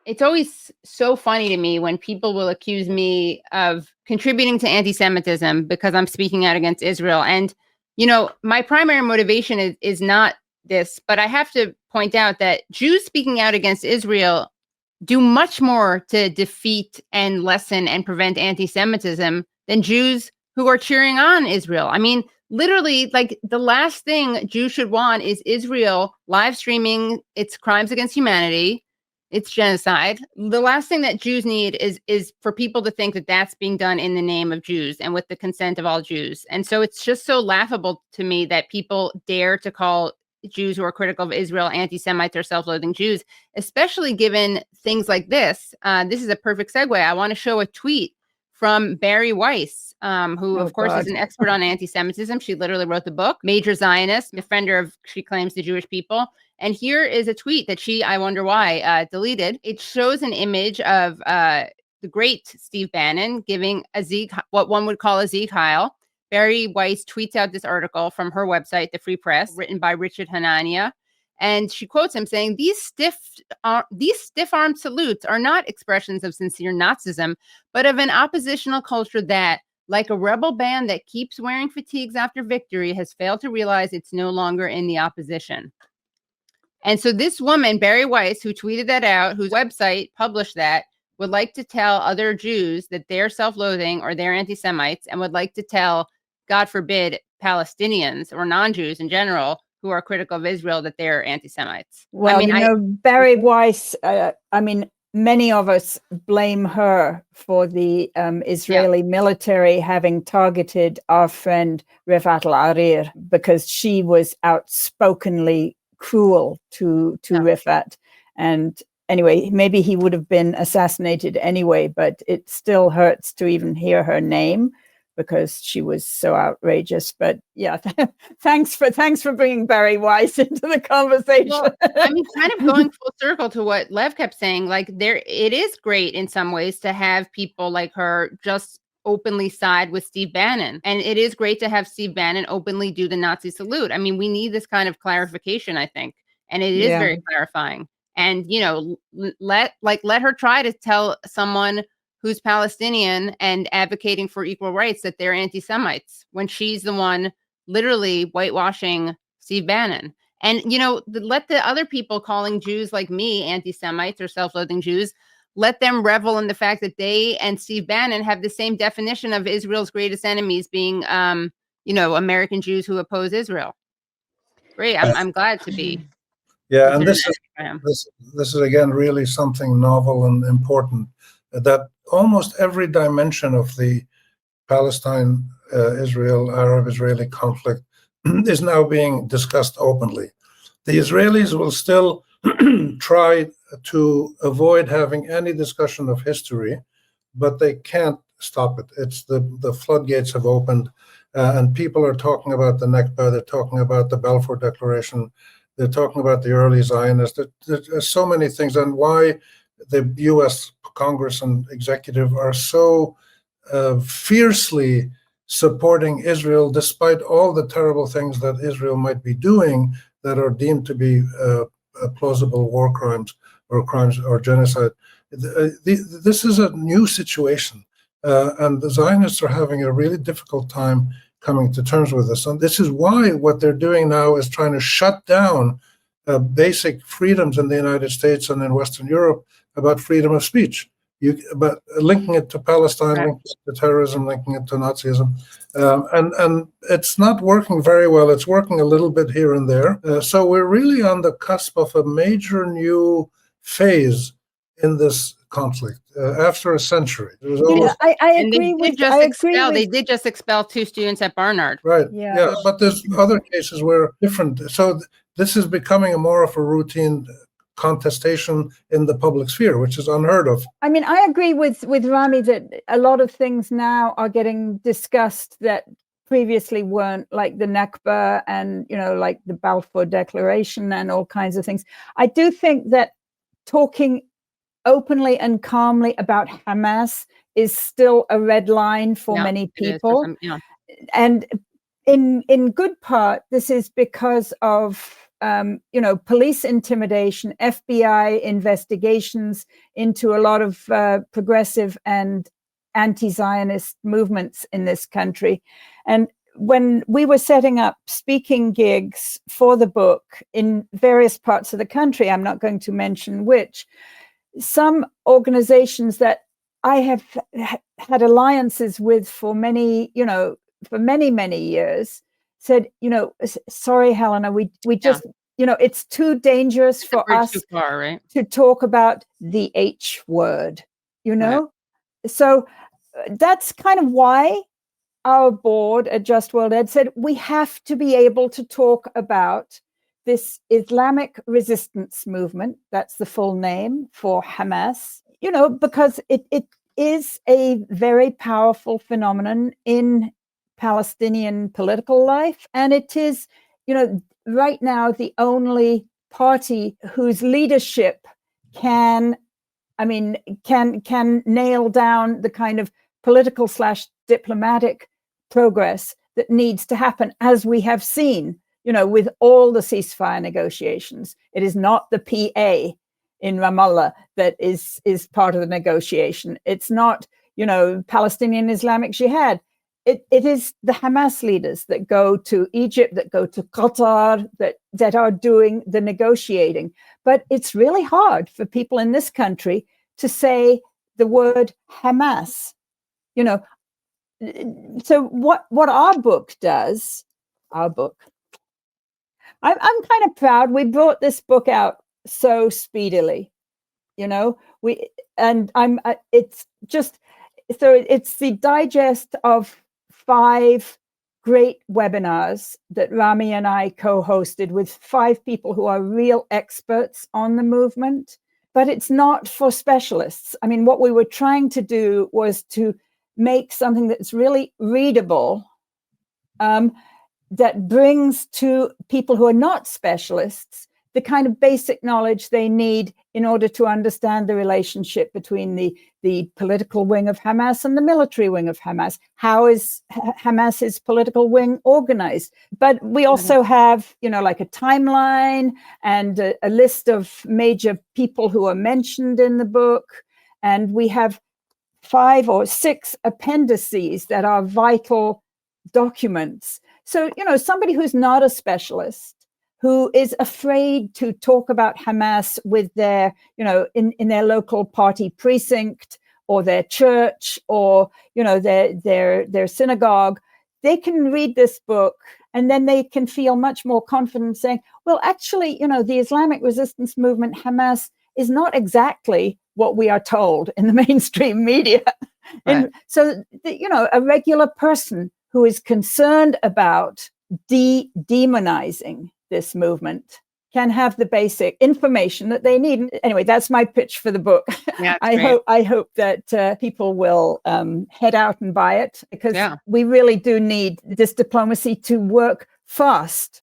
It's always so funny to me when people will accuse me of contributing to anti-Semitism because I'm speaking out against Israel. And, you know, my primary motivation is not this, but I have to point out that Jews speaking out against Israel do much more to defeat and lessen and prevent anti-Semitism than Jews who are cheering on Israel. I mean, literally, like, the last thing Jews should want is Israel live streaming its crimes against humanity, it's genocide. The last thing that Jews need is for people to think that that's being done in the name of Jews and with the consent of all Jews. And so it's just so laughable to me that people dare to call Jews who are critical of Israel anti-Semites or self-loathing Jews, especially given things like this. This is a perfect segue. I want to show a tweet from Bari Weiss, who, of course, is an expert on anti-Semitism. She literally wrote the book, major Zionist, defender of, she claims, the Jewish people. And here is a tweet that she, I wonder why, deleted. It shows an image of the great Steve Bannon giving a zeig, what one would call a zeig heil. Bari Weiss tweets out this article from her website, The Free Press, written by Richard Hanania. And she quotes him saying, these stiff-armed salutes are not expressions of sincere Nazism, but of an oppositional culture that, like a rebel band that keeps wearing fatigues after victory, has failed to realize it's no longer in the opposition. And so this woman, Bari Weiss, who tweeted that out, whose website published that, would like to tell other Jews that they're self-loathing or they're anti-Semites, and would like to tell, God forbid, Palestinians or non-Jews in general who are critical of Israel that they're anti-Semites. Well, I mean, Bari Weiss, I mean, many of us blame her for the Israeli military having targeted our friend Reefat Alareer because she was outspokenly cruel to Reefat. And anyway, maybe he would have been assassinated anyway, but it still hurts to even hear her name because she was so outrageous. But yeah, thanks for bringing Bari Weiss into the conversation. Well, I mean, kind of going full circle to what Lev kept saying, like, it is great in some ways to have people like her just openly side with Steve Bannon. And it is great to have Steve Bannon openly do the Nazi salute. I mean, we need this kind of clarification, I think. And it is very clarifying. And, you know, let her try to tell someone who's Palestinian and advocating for equal rights that they're anti-Semites when she's the one literally whitewashing Steve Bannon. And, you know, let the other people calling Jews like me anti-Semites or self-loathing Jews, let them revel in the fact that they and Steve Bannon have the same definition of Israel's greatest enemies being, you know, American Jews who oppose Israel. Great. I'm glad to be. Yeah, and this is again really something novel and important, that almost every dimension of the Palestine, Israel, Arab-Israeli conflict is now being discussed openly. The Israelis will still try to avoid having any discussion of history, but they can't stop it. It's the floodgates have opened, and people are talking about the Nakba, they're talking about the Balfour Declaration, they're talking about the early Zionists. There's so many things, and why the U.S. Congress and executive are so fiercely supporting Israel, despite all the terrible things that Israel might be doing that are deemed to be plausible war crimes or genocide. This is a new situation, and the Zionists are having a really difficult time coming to terms with this. And this is why what they're doing now is trying to shut down basic freedoms in the United States and in Western Europe about freedom of speech. But linking it to Palestine, linking it to terrorism, linking it to Nazism, and it's not working very well. It's working a little bit here and there. So we're really on the cusp of a major new phase in this conflict after a century. I agree with. They did just expel 2 students at Barnard. Right. Yeah. But there's other cases where different. So this is becoming more of a routine contestation in the public sphere, which is unheard of. I mean, I agree with Rami that a lot of things now are getting discussed that previously weren't, like the Nakba and, you know, like the Balfour Declaration and all kinds of things. I do think that talking openly and calmly about Hamas is still a red line for many people. And in good part, this is because of police intimidation, FBI investigations into a lot of progressive and anti-Zionist movements in this country. And when we were setting up speaking gigs for the book in various parts of the country, I'm not going to mention which, some organizations that I have had alliances with for many years said, sorry, Helena, we just, it's too dangerous for us too far, right? to talk about the H word, Right. So that's kind of why our board at Just World Ed said we have to be able to talk about this Islamic resistance movement. That's the full name for Hamas, because it is a very powerful phenomenon in Palestinian political life. And it is, right now the only party whose leadership can nail down the kind of political / diplomatic progress that needs to happen, as we have seen, with all the ceasefire negotiations. It is not the PA in Ramallah that is part of the negotiation. It's not, Palestinian Islamic Jihad. It is the Hamas leaders that go to Egypt, that go to Qatar, that are doing the negotiating. But it's really hard for people in this country to say the word Hamas. So what our book does, I'm kind of proud we brought this book out so speedily. It's the digest of 5 great webinars that Rami and I co-hosted with 5 people who are real experts on the movement, but it's not for specialists. I mean, what we were trying to do was to make something that's really readable, that brings to people who are not specialists the kind of basic knowledge they need in order to understand the relationship between the political wing of Hamas and the military wing of Hamas. How is Hamas's political wing organized? But we also have, like a timeline and a list of major people who are mentioned in the book. And we have 5 or 6 appendices that are vital documents. So, somebody who's not a specialist, who is afraid to talk about Hamas with their, in their local party precinct or their church or, their synagogue, they can read this book and then they can feel much more confident saying, well, actually, the Islamic resistance movement, Hamas, is not exactly what we are told in the mainstream media. Right. And so, a regular person who is concerned about demonizing this movement can have the basic information that they need. Anyway, that's my pitch for the book. Yeah, I hope that people will head out and buy it, because we really do need this diplomacy to work fast.